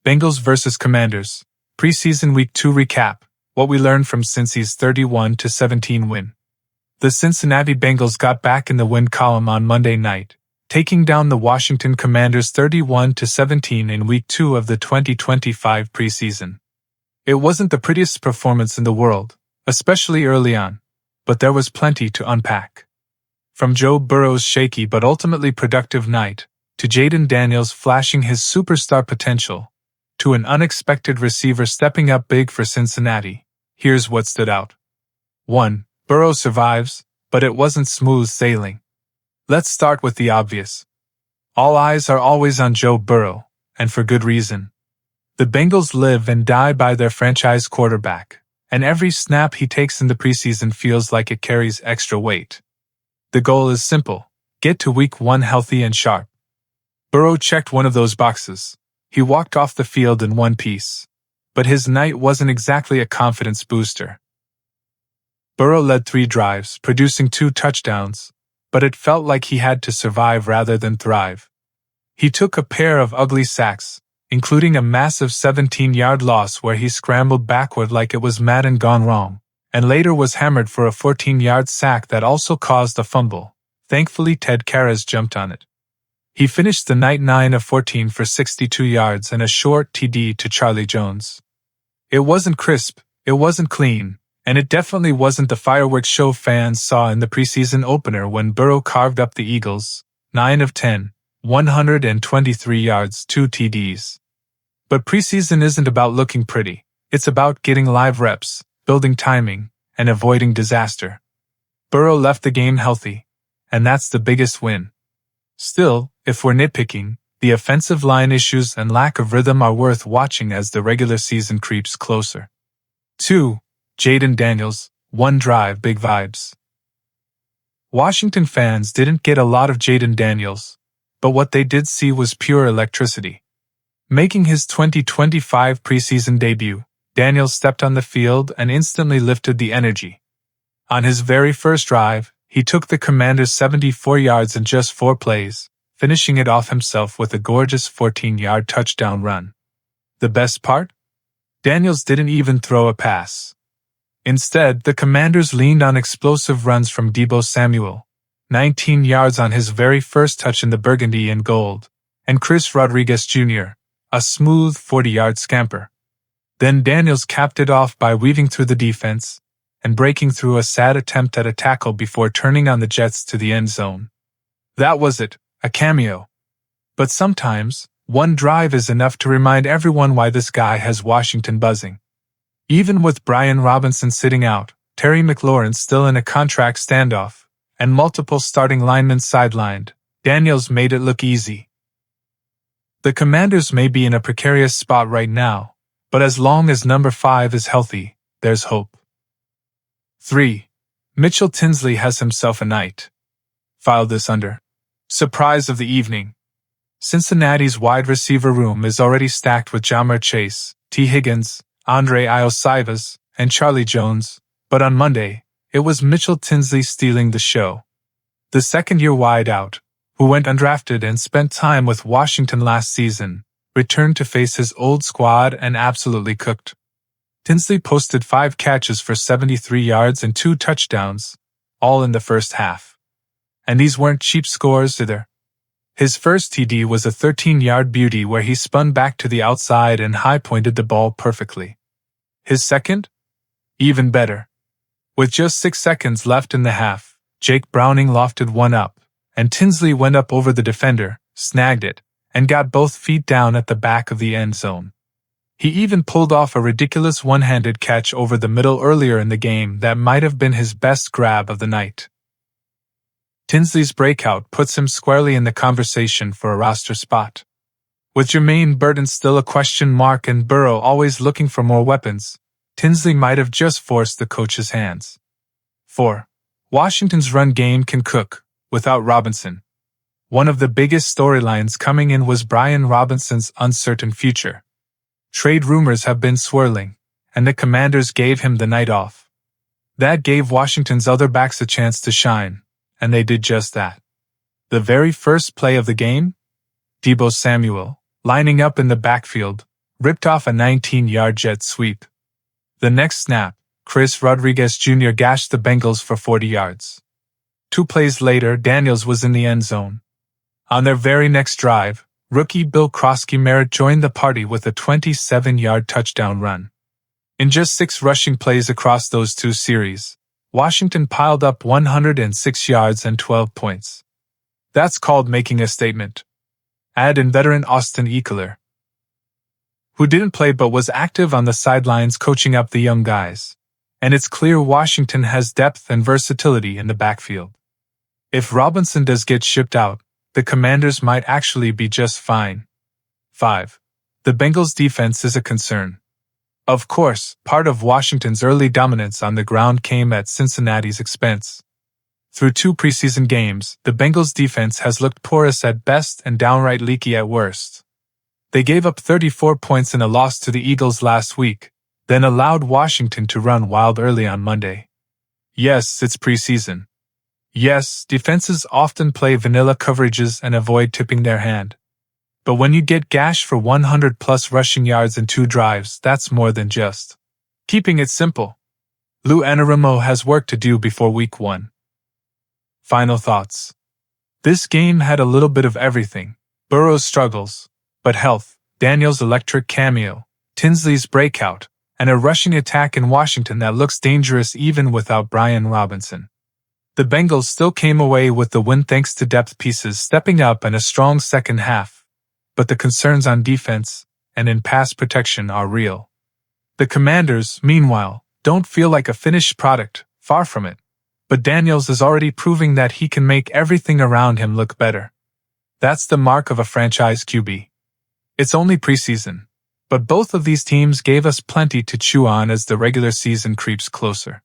Bengals vs. Commanders. Preseason Week 2 recap. What we learned from Cincy's 31-17 win. The Cincinnati Bengals got back in the win column on Monday night, taking down the Washington Commanders 31-17 in Week 2 of the 2025 preseason. It wasn't the prettiest performance in the world, especially early on, but there was plenty to unpack. From Joe Burrow's shaky but ultimately productive night, to Jayden Daniels flashing his superstar potential, to an unexpected receiver stepping up big for Cincinnati, here's what stood out. 1. Burrow survives, but it wasn't smooth sailing. Let's start with the obvious. All eyes are always on Joe Burrow, and for good reason. The Bengals live and die by their franchise quarterback, and every snap he takes in the preseason feels like it carries extra weight. The goal is simple: get to Week 1 healthy and sharp. Burrow checked one of those boxes. He walked off the field in one piece, but his night wasn't exactly a confidence booster. Burrow led 3 drives, producing 2 touchdowns, but it felt like he had to survive rather than thrive. He took a pair of ugly sacks, including a massive 17-yard loss where he scrambled backward like it was Madden gone wrong, and later was hammered for a 14-yard sack that also caused a fumble. Thankfully, Ted Karras jumped on it. He finished the night 9 of 14 for 62 yards and a short TD to Charlie Jones. It wasn't crisp, it wasn't clean, and it definitely wasn't the fireworks show fans saw in the preseason opener when Burrow carved up the Eagles, 9 of 10, 123 yards, 2 TDs. But preseason isn't about looking pretty, it's about getting live reps, building timing, and avoiding disaster. Burrow left the game healthy, and that's the biggest win. Still, if we're nitpicking, the offensive line issues and lack of rhythm are worth watching as the regular season creeps closer. 2. Jayden Daniels, 1 drive, big vibes. Washington fans didn't get a lot of Jayden Daniels, but what they did see was pure electricity. Making his 2025 preseason debut, Daniels stepped on the field and instantly lifted the energy. On his very first drive, he took the Commanders 74 yards in just 4 plays, finishing it off himself with a gorgeous 14-yard touchdown run. The best part? Daniels didn't even throw a pass. Instead, the Commanders leaned on explosive runs from Deebo Samuel, 19 yards on his very first touch in the burgundy and gold, and Chris Rodriguez Jr., a smooth 40-yard scamper. Then Daniels capped it off by weaving through the defense and breaking through a sad attempt at a tackle before turning on the Jets to the end zone. That was it, a cameo. But sometimes, 1 drive is enough to remind everyone why this guy has Washington buzzing. Even with Brian Robinson sitting out, Terry McLaurin still in a contract standoff, and multiple starting linemen sidelined, Daniels made it look easy. The Commanders may be in a precarious spot right now, but as long as number 5 is healthy, there's hope. 3. Mitchell Tinsley has himself a night. File this under surprise of the evening. Cincinnati's wide receiver room is already stacked with Ja'Marr Chase, T. Higgins, Andre Iosivas, and Charlie Jones, but on Monday, it was Mitchell Tinsley stealing the show. The second-year wideout, who went undrafted and spent time with Washington last season, returned to face his old squad and absolutely cooked. Tinsley posted 5 catches for 73 yards and 2 touchdowns, all in the first half. And these weren't cheap scores either. His first TD was a 13-yard beauty where he spun back to the outside and high-pointed the ball perfectly. His second? Even better. With just 6 seconds left in the half, Jake Browning lofted one up, and Tinsley went up over the defender, snagged it, and got both feet down at the back of the end zone. He even pulled off a ridiculous one-handed catch over the middle earlier in the game that might have been his best grab of the night. Tinsley's breakout puts him squarely in the conversation for a roster spot. With Jermaine Burton still a question mark and Burrow always looking for more weapons, Tinsley might have just forced the coach's hands. 4. Washington's run game can cook, without Robinson. One of the biggest storylines coming in was Brian Robinson's uncertain future. Trade rumors have been swirling, and the Commanders gave him the night off. That gave Washington's other backs a chance to shine, and they did just that. The very first play of the game? Deebo Samuel, lining up in the backfield, ripped off a 19-yard jet sweep. The next snap, Chris Rodriguez Jr. gashed the Bengals for 40 yards. 2 plays later, Daniels was in the end zone. On their very next drive, rookie Bill Croskey-Merritt joined the party with a 27-yard touchdown run. In just 6 rushing plays across those 2 series, Washington piled up 106 yards and 12 points. That's called making a statement. Add in veteran Austin Ekeler, who didn't play but was active on the sidelines coaching up the young guys. And it's clear Washington has depth and versatility in the backfield. If Robinson does get shipped out, the Commanders might actually be just fine. 5. The Bengals' defense is a concern. Of course, part of Washington's early dominance on the ground came at Cincinnati's expense. Through 2 preseason games, the Bengals' defense has looked porous at best and downright leaky at worst. They gave up 34 points in a loss to the Eagles last week, then allowed Washington to run wild early on Monday. Yes, it's preseason. Yes, defenses often play vanilla coverages and avoid tipping their hand. But when you get gashed for 100-plus rushing yards in 2 drives, that's more than just keeping it simple. Lou Anarumo has work to do before Week 1. Final thoughts. This game had a little bit of everything. Burrow's struggles, but health, Daniels' electric cameo, Tinsley's breakout, and a rushing attack in Washington that looks dangerous even without Brian Robinson. The Bengals still came away with the win thanks to depth pieces stepping up and a strong second half. But the concerns on defense and in pass protection are real. The Commanders, meanwhile, don't feel like a finished product, far from it. But Daniels is already proving that he can make everything around him look better. That's the mark of a franchise QB. It's only preseason, but both of these teams gave us plenty to chew on as the regular season creeps closer.